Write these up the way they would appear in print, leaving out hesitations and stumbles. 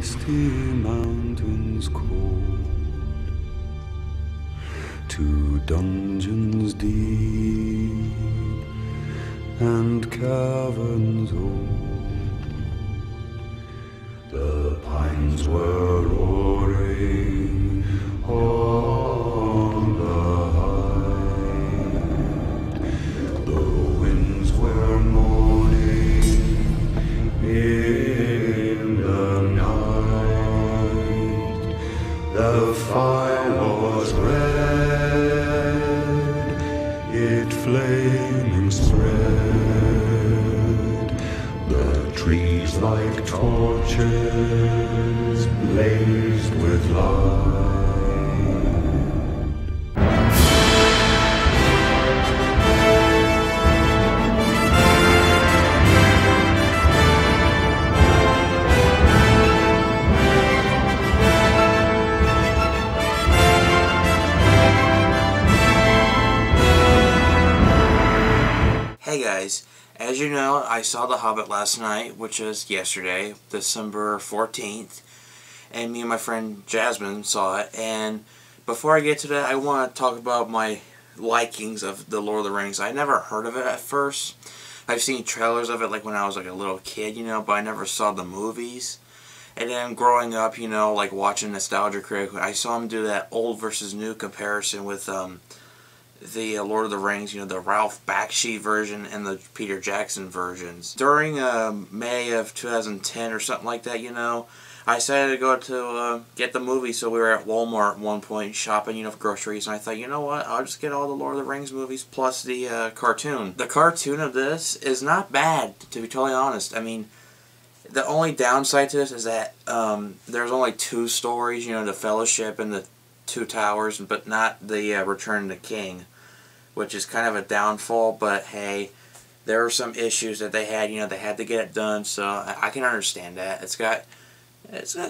misty mountains cold, to dungeons deep and caverns old. The pines were roaring on the height, the winds were moaning in the night. The fire was red, it flaming spread. The trees like torches blazed with light. Hey guys, as you know, I saw The Hobbit last night, which is yesterday, December 14th, and me and my friend Jazmine saw it. And before I get to that, I want to talk about my likings of The Lord of the Rings. I never heard of it at first. I've seen trailers of it like when I was like a little kid, you know, but I never saw the movies. And then growing up, you know, like watching Nostalgia Critic, I saw him do that old versus new comparison with the Lord of the Rings, you know, the Ralph Bakshi version and the Peter Jackson versions. During May of 2010 or something like that, you know, I decided to go to get the movie, so we were at Walmart at one point shopping, you know, for groceries, and I thought, you know what, I'll just get all the Lord of the Rings movies plus the cartoon. The cartoon of this is not bad, to be totally honest. I mean, the only downside to this is that there's only two stories, you know, the Fellowship and the Two Towers, but not the Return of the King, which is kind of a downfall. But hey, there were some issues that they had, you know, they had to get it done, so I can understand that. It's got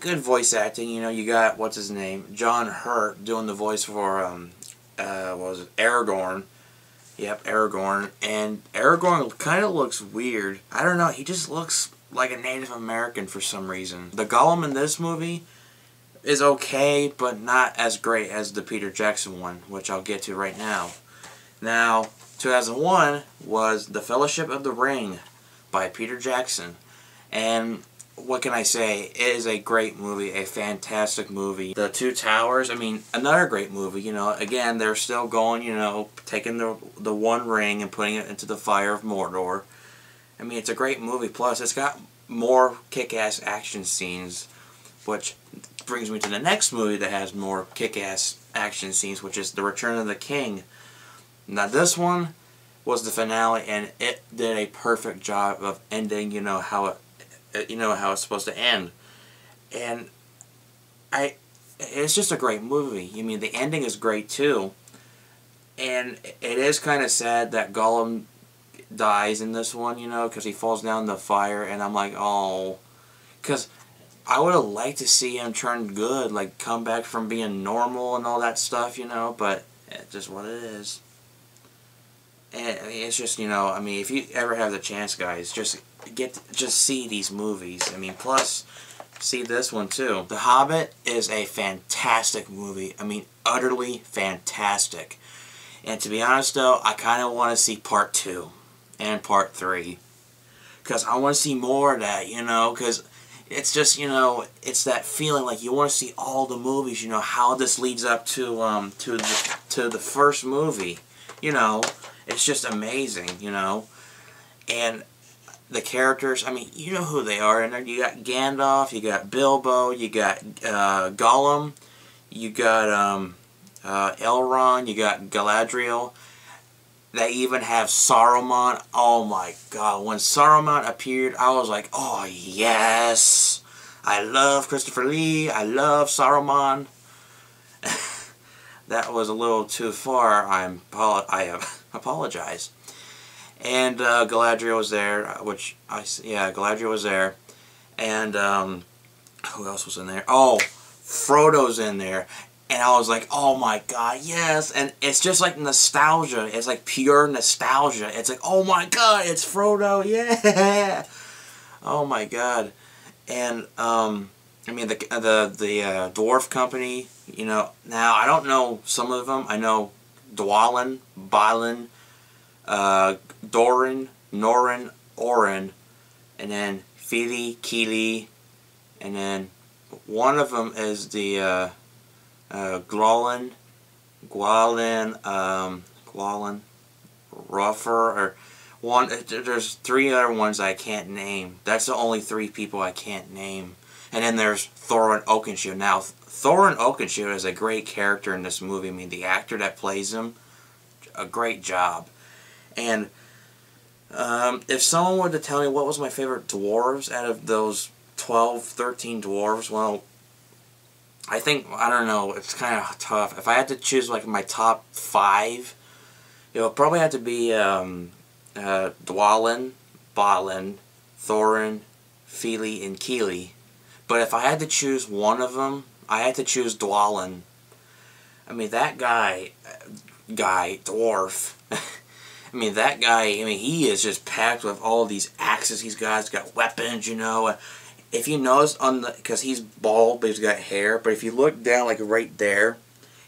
good voice acting, you know. You got, what's his name, John Hurt doing the voice for what was it, Aragorn. Yep, Aragorn. And Aragorn kind of looks weird. I don't know, he just looks like a Native American for some reason. The Gollum in this movie is okay, but not as great as the Peter Jackson one, which I'll get to right now. Now, 2001 was The Fellowship of the Ring by Peter Jackson. And what can I say? It is a great movie, a fantastic movie. The Two Towers, I mean, another great movie, you know. Again, they're still going, you know, taking the one ring and putting it into the fire of Mordor. I mean, it's a great movie. Plus, it's got more kick-ass action scenes, which brings me to the next movie that has more kick-ass action scenes, which is The Return of the King. Now, this one was the finale, and it did a perfect job of ending, you know, how it's supposed to end. And it's just a great movie. I mean, the ending is great too. And it is kind of sad that Gollum dies in this one, you know, because he falls down the fire, and I'm like, oh, because I would have liked to see him turn good, like come back from being normal and all that stuff, you know, but it's just what it is. And I mean, it's just, you know, I mean, if you ever have the chance, guys, just see these movies. I mean, plus see this one too. The Hobbit is a fantastic movie. I mean, utterly fantastic. And to be honest though, I kind of want to see part 2 and part 3, because I want to see more of that, you know, because it's just, you know, it's that feeling like you want to see all the movies, you know, how this leads up to the first movie, you know. It's just amazing, you know. And the characters, I mean, you know who they are. And you got Gandalf, you got Bilbo, you got Gollum, you got Elrond, you got Galadriel. They even have Saruman. Oh my god, when Saruman appeared, I was like, oh yes, I love Christopher Lee, I love Saruman. That was a little too far. I apologize. And Galadriel was there, Galadriel was there, and who else was in there? Oh, Frodo's in there, and I was like, oh my god, yes! And it's just like nostalgia. It's like pure nostalgia. It's like, oh my god, it's Frodo, yeah! Oh my god. And I mean, the dwarf company, you know, now I don't know some of them. I know Dwalin, Balin, Doran, Norin, Orin, and then Fili, Kili, and then one of them is the Gwalin, Ruffer, or one. There's three other ones I can't name. That's the only three people I can't name. And then there's Thorin Oakenshield. Now, Thorin Oakenshield is a great character in this movie. I mean, the actor that plays him, a great job. And if someone were to tell me what was my favorite dwarves out of those 12, 13 dwarves, well, I think, I don't know, it's kind of tough. If I had to choose like my top 5, it would probably have to be Dwalin, Balin, Thorin, Fili, and Kili. But if I had to choose one of them, I had to choose Dwalin. I mean, that dwarf. I mean, that guy, I mean, he is just packed with all these axes he's got weapons, you know. If you notice, because he's bald, but he's got hair, but if you look down, like, right there,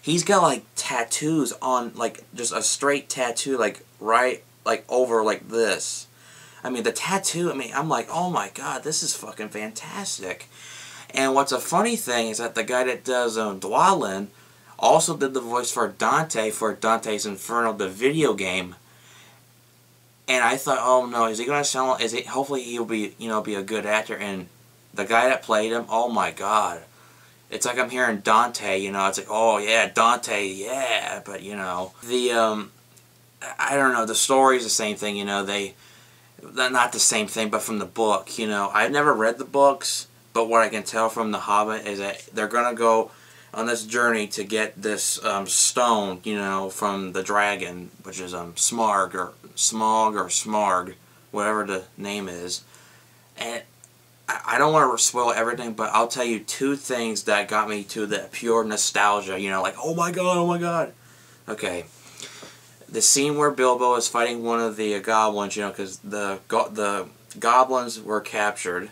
he's got, like, tattoos on, like, just a straight tattoo, like, right, like, over, like, this. I mean, the tattoo, I mean, I'm like, oh my god, this is fucking fantastic. And what's a funny thing is that the guy that does Dwalin also did the voice for Dante for Dante's Inferno, the video game. And I thought, oh no, is he going to sound, hopefully he'll be, you know, be a good actor. And the guy that played him, oh my god. It's like I'm hearing Dante, you know, it's like, oh yeah, Dante, yeah. But, you know, I don't know, the story's the same thing, you know, not the same thing, but from the book, you know. I've never read the books, but what I can tell from The Hobbit is that they're going to go on this journey to get this stone, you know, from the dragon, which is Smarg or Smog or Smarg, whatever the name is. And I don't want to spoil everything, but I'll tell you 2 things that got me to the pure nostalgia, you know, like, oh my god, oh my god. Okay. The scene where Bilbo is fighting one of the goblins, you know, because the goblins were captured.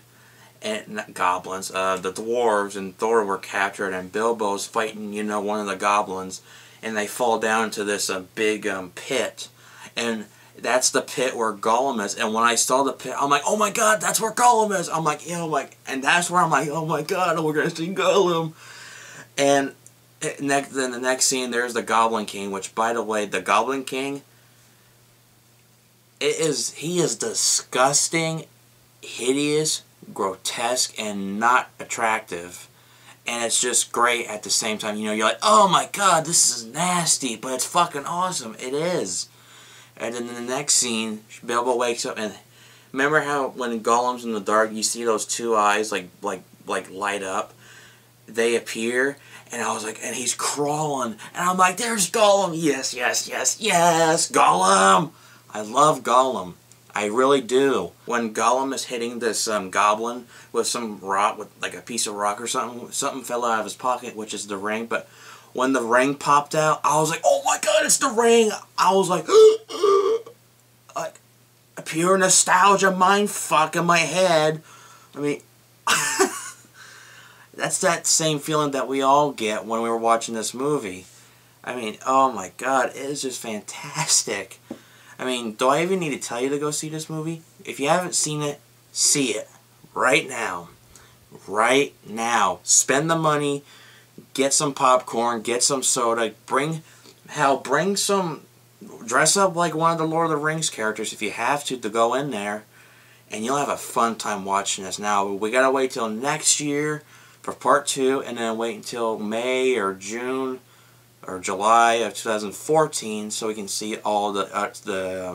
And not goblins, the dwarves and Thor were captured, and Bilbo's fighting, you know, one of the goblins, and they fall down into this big pit, and that's the pit where Gollum is. And when I saw the pit, I'm like, oh my god, that's where Gollum is. I'm like, you know, like, and that's where I'm like, oh my god, we're gonna see Gollum. And then the next scene, there's the Goblin King, which, by the way, the Goblin King, he is disgusting, hideous, grotesque, and not attractive, and it's just great at the same time. You know, you're like, oh my god, this is nasty, but it's fucking awesome. It is. And then in the next scene, Bilbo wakes up, and remember how when Gollum's in the dark, you see those 2 eyes like light up? They appear, and I was like, and he's crawling, and I'm like, there's Gollum. Yes, yes, yes, yes, Gollum. I love Gollum. I really do. When Gollum is hitting this goblin with some rock, with like a piece of rock or something fell out of his pocket, which is the ring. But when the ring popped out, I was like, oh my god, it's the ring! I was like, like a pure nostalgia mindfuck in my head. I mean, that's that same feeling that we all get when we were watching this movie. I mean, oh my god, it is just fantastic. I mean, do I even need to tell you to go see this movie? If you haven't seen it, see it. Right now. Right now. Spend the money. Get some popcorn. Get some soda. Bring some... Dress up like one of the Lord of the Rings characters if you have to go in there. And you'll have a fun time watching this. Now, we gotta wait till next year for part 2. And then wait until May or June or July of 2014, so we can see all the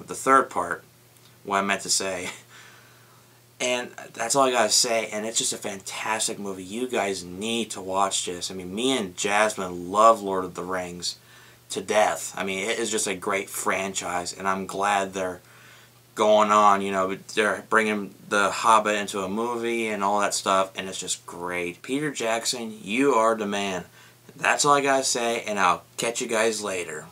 third part, what I meant to say. And that's all I gotta say, and it's just a fantastic movie. You guys need to watch this. I mean, me and Jazmine love Lord of the Rings to death. I mean, it is just a great franchise, and I'm glad they're going on, you know, they're bringing The Hobbit into a movie and all that stuff, and it's just great. Peter Jackson, you are the man. That's all I gotta say, and I'll catch you guys later.